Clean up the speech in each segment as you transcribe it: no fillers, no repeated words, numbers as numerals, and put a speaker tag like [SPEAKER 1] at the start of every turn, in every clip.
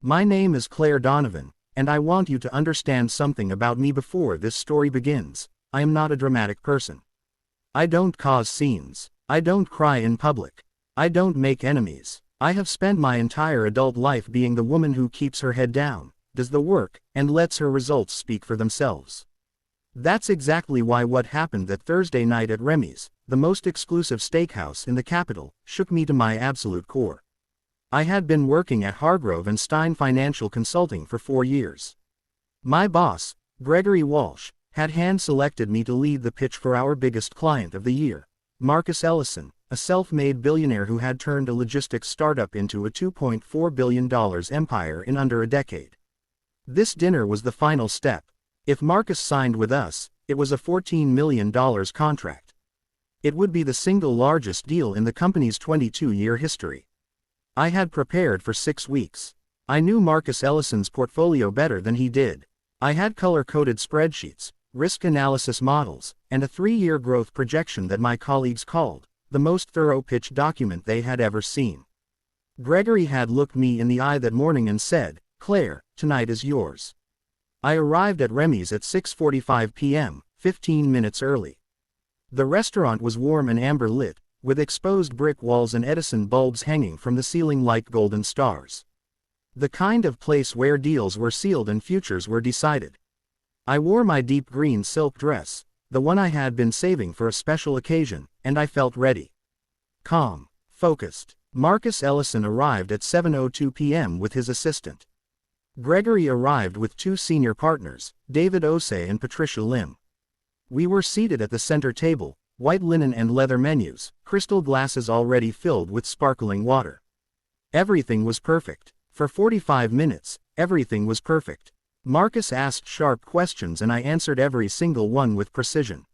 [SPEAKER 1] My name is Claire Donovan, and I want you to understand something about me before this story begins. I am not a dramatic person. I don't cause scenes. I don't cry in public. I don't make enemies. I have spent my entire adult life being the woman who keeps her head down, does the work, and lets her results speak for themselves. That's exactly why what happened that Thursday night at Remy's, the most exclusive steakhouse in the capital, shook me to my absolute core. I had been working at Hargrove & Stein Financial Consulting for 4 years. My boss, Gregory Walsh, had hand-selected me to lead the pitch for our biggest client of the year, Marcus Ellison, a self-made billionaire who had turned a logistics startup into a $2.4 billion empire in under a decade. This dinner was the final step. If Marcus signed with us, it was a $14 million contract. It would be the single largest deal in the company's 22-year history. I had prepared for 6 weeks. I knew Marcus Ellison's portfolio better than he did. I had color-coded spreadsheets, risk analysis models, and a 3-year growth projection that my colleagues called the most thorough pitch document they had ever seen. Gregory had looked me in the eye that morning and said, "Claire, tonight is yours." I arrived at Remy's at 6:45 p.m., 15 minutes early. The restaurant was warm and amber lit, with exposed brick walls and Edison bulbs hanging from the ceiling like golden stars. The kind of place where deals were sealed and futures were decided. I wore my deep green silk dress, the one I had been saving for a special occasion, and I felt ready. Calm, focused. Marcus Ellison arrived at 7:02 p.m. with his assistant. Gregory arrived with 2 senior partners, David Osei and Patricia Lim. We were seated at the center table, white linen and leather menus, crystal glasses already filled with sparkling water. Everything was perfect. For 45 minutes, everything was perfect. Marcus asked sharp questions and I answered every single one with precision.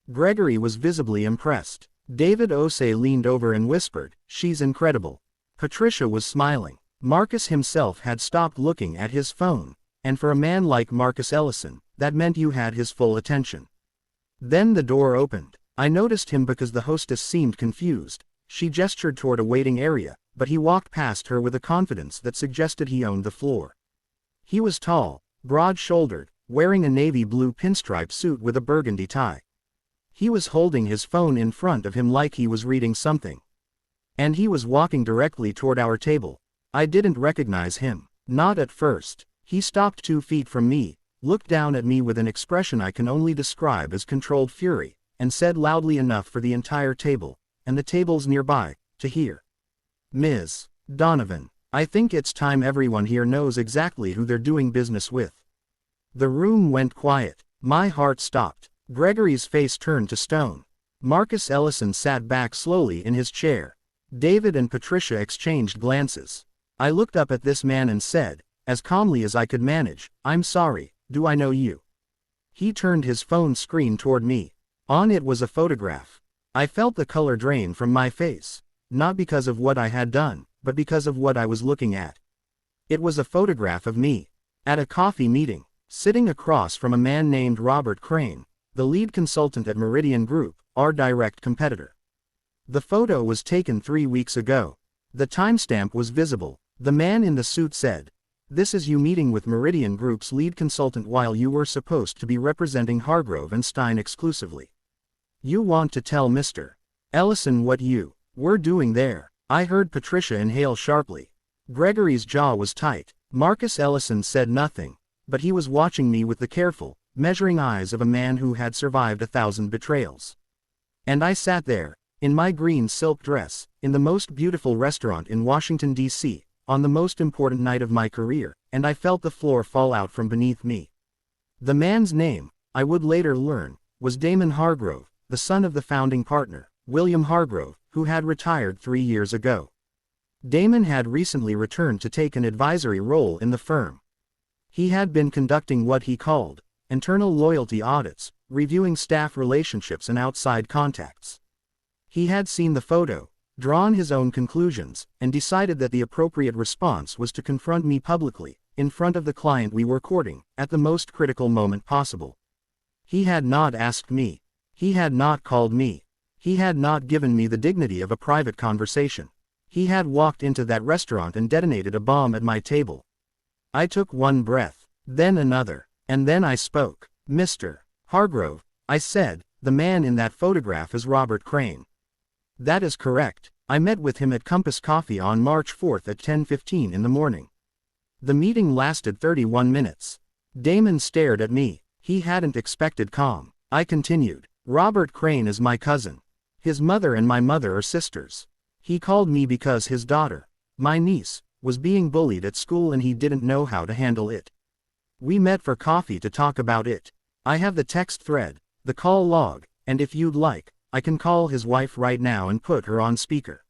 [SPEAKER 1] Gregory was visibly impressed. David Osei leaned over and whispered, "She's incredible." Patricia was smiling. Marcus himself had stopped looking at his phone, and for a man like Marcus Ellison, that meant you had his full attention. Then the door opened. I noticed him because the hostess seemed confused. She gestured toward a waiting area, but he walked past her with a confidence that suggested he owned the floor. He was tall, broad-shouldered, wearing a navy blue pinstripe suit with a burgundy tie. He was holding his phone in front of him like he was reading something. And he was walking directly toward our table. I didn't recognize him. Not at first. He stopped 2 feet from me, looked down at me with an expression I can only describe as controlled fury, and said loudly enough for the entire table, and the tables nearby, to hear. "Ms. Donovan, I think it's time everyone here knows exactly who they're doing business with." The room went quiet. My heart stopped. Gregory's face turned to stone. Marcus Ellison sat back slowly in his chair. David and Patricia exchanged glances. I looked up at this man and said, as calmly as I could manage, "I'm sorry, do I know you?" He turned his phone screen toward me. On it was a photograph. I felt the color drain from my face, not because of what I had done, but because of what I was looking at. It was a photograph of me, at a coffee meeting, sitting across from a man named Robert Crane, the lead consultant at Meridian Group, our direct competitor. The photo was taken 3 weeks ago. The timestamp was visible. The man in the suit said, "This is you meeting with Meridian Group's lead consultant while you were supposed to be representing Hargrove & Stein exclusively. You want to tell Mr. Ellison what you were doing there." I heard Patricia inhale sharply. Gregory's jaw was tight. Marcus Ellison said nothing, but he was watching me with the careful, measuring eyes of a man who had survived 1,000 betrayals. And I sat there, in my green silk dress, in the most beautiful restaurant in Washington, D.C., on the most important night of my career, and I felt the floor fall out from beneath me. The man's name, I would later learn, was Damon Hargrove, the son of the founding partner, William Hargrove, who had retired 3 years ago. Damon had recently returned to take an advisory role in the firm. He had been conducting what he called internal loyalty audits, reviewing staff relationships and outside contacts. He had seen the photo, drawn his own conclusions, and decided that the appropriate response was to confront me publicly, in front of the client we were courting, at the most critical moment possible. He had not asked me. He had not called me. He had not given me the dignity of a private conversation. He had walked into that restaurant and detonated a bomb at my table. I took one breath, then another, and then I spoke. Mr. Hargrove, I said, the man in that photograph is Robert Crane. That is correct. I met with him at Compass Coffee on March 4 at 10:15 in the morning. The meeting lasted 31 minutes. Damon stared at me. He hadn't expected calm. I continued. Robert Crane is my cousin. His mother and my mother are sisters. He called me because his daughter, my niece, was being bullied at school and he didn't know how to handle it. We met for coffee to talk about it. I have the text thread, the call log, and if you'd like, I can call his wife right now and put her on speaker.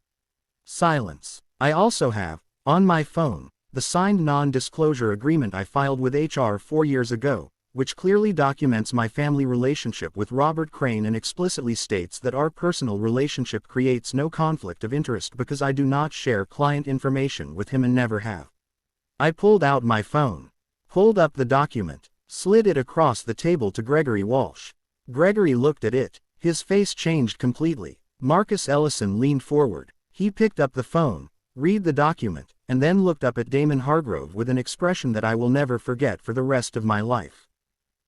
[SPEAKER 1] Silence. I also have, on my phone, the signed non-disclosure agreement I filed with HR 4 years ago, which clearly documents my family relationship with Robert Crane and explicitly states that our personal relationship creates no conflict of interest because I do not share client information with him and never have. I pulled out my phone, pulled up the document, slid it across the table to Gregory Walsh. Gregory looked at it. His face changed completely. Marcus Ellison leaned forward. He picked up the phone, read the document, and then looked up at Damon Hargrove with an expression that I will never forget for the rest of my life.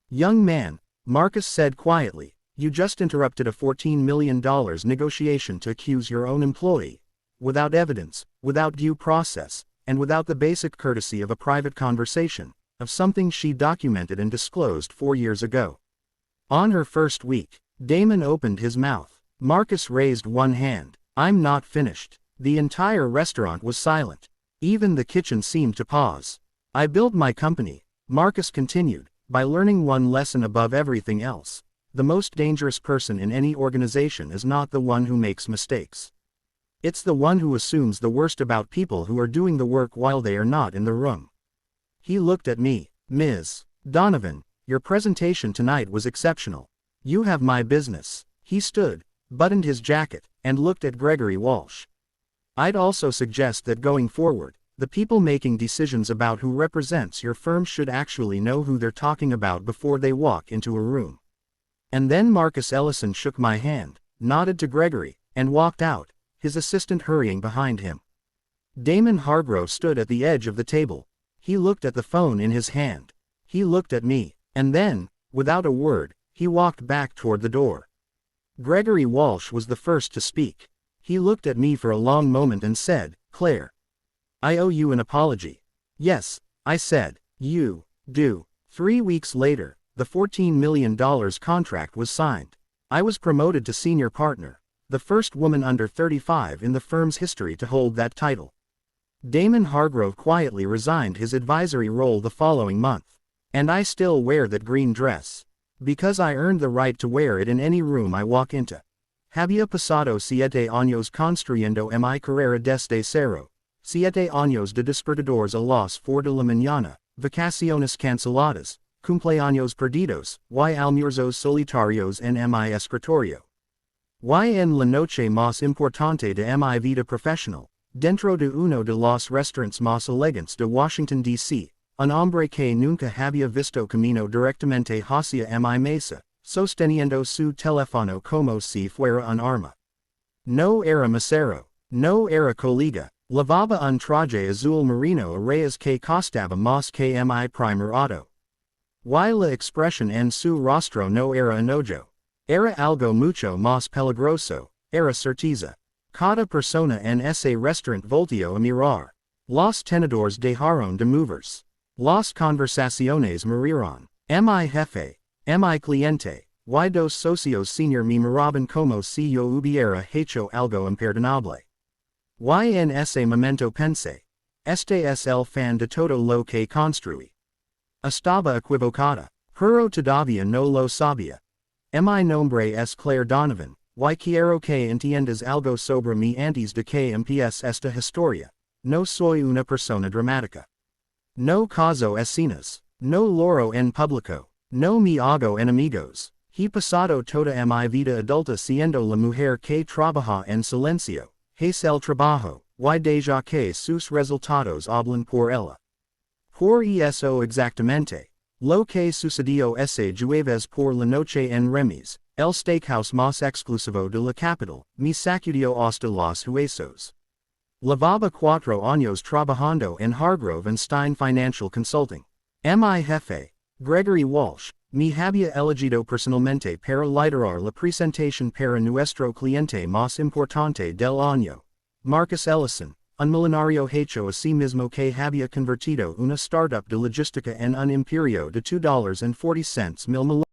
[SPEAKER 1] Young man, Marcus said quietly, you just interrupted a $14 million negotiation to accuse your own employee, without evidence, without due process, and without the basic courtesy of a private conversation, of something she documented and disclosed 4 years ago. On her first week, Damon opened his mouth. Marcus raised one hand. I'm not finished. The entire restaurant was silent. Even the kitchen seemed to pause. I built my company, Marcus continued, by learning one lesson above everything else. The most dangerous person in any organization is not the one who makes mistakes. It's the one who assumes the worst about people who are doing the work while they are not in the room. He looked at me. Ms. Donovan, your presentation tonight was exceptional. You have my business. He stood, buttoned his jacket, and looked at Gregory Walsh. I'd also suggest that going forward, the people making decisions about who represents your firm should actually know who they're talking about before they walk into a room. And then Marcus Ellison shook my hand, nodded to Gregory, and walked out, his assistant hurrying behind him. Damon Hargrove stood at the edge of the table. He looked at the phone in his hand. He looked at me, and then, without a word, he walked back toward the door. Gregory Walsh was the first to speak. He looked at me for a long moment and said, Claire, I owe you an apology. Yes, I said, you do. 3 weeks later, the $14 million contract was signed. I was promoted to senior partner, the first woman under 35 in the firm's history to hold that title. Damon Hargrove quietly resigned his advisory role the following month. And I still wear that green dress. Because I earned the right to wear it in any room I walk into. Había pasado 7 años construyendo mi carrera desde cero. 7 años de despertadores a las 4 de la mañana, vacaciones canceladas, cumpleaños perdidos, y almuerzos solitarios en mi escritorio. Y en la noche más importante de mi vida profesional, dentro de uno de los restaurantes más elegantes de Washington, D.C., un hombre que nunca había visto camino directamente hacia mi mesa, sosteniendo su teléfono como si fuera un arma. No era mesero, no era colega. Lavaba un traje azul marino a rayas que costaba más que mi primer auto. Y la expresión en su rostro no era enojo. Era algo mucho más peligroso, era certeza. Cada persona en ese restaurante volteó a mirar. Los tenedores dejaron de moverse. Las conversaciones murieron. Mi jefe, mi cliente, y dos socios senior me miraban como si yo hubiera hecho algo imperdonable. Y en ese momento pensé, este es el fin de todo lo que construí. Estaba equivocada, pero todavía no lo sabía. Mi nombre es Claire Donovan, y quiero que entiendas algo sobre mí antes de que empiece esta historia. No soy una persona dramática. No causo escenas. No loro en público. No me hago enemigos. He pasado toda mi vida adulta siendo la mujer que trabaja en silencio. Es el trabajo, y deja que sus resultados hablen por ella. Por eso exactamente. Lo que sucedió ese jueves por la noche en Remis, el steakhouse más exclusivo de la capital, me sacudió hasta los huesos. Lavaba cuatro años trabajando en Hargrove and Stein Financial Consulting. Mi jefe, Gregory Walsh, me había elegido personalmente para liderar la presentación para nuestro cliente más importante del año. Marcus Ellison, un milenario hecho así mismo que había convertido una startup de logística en un imperio de $2.40 mil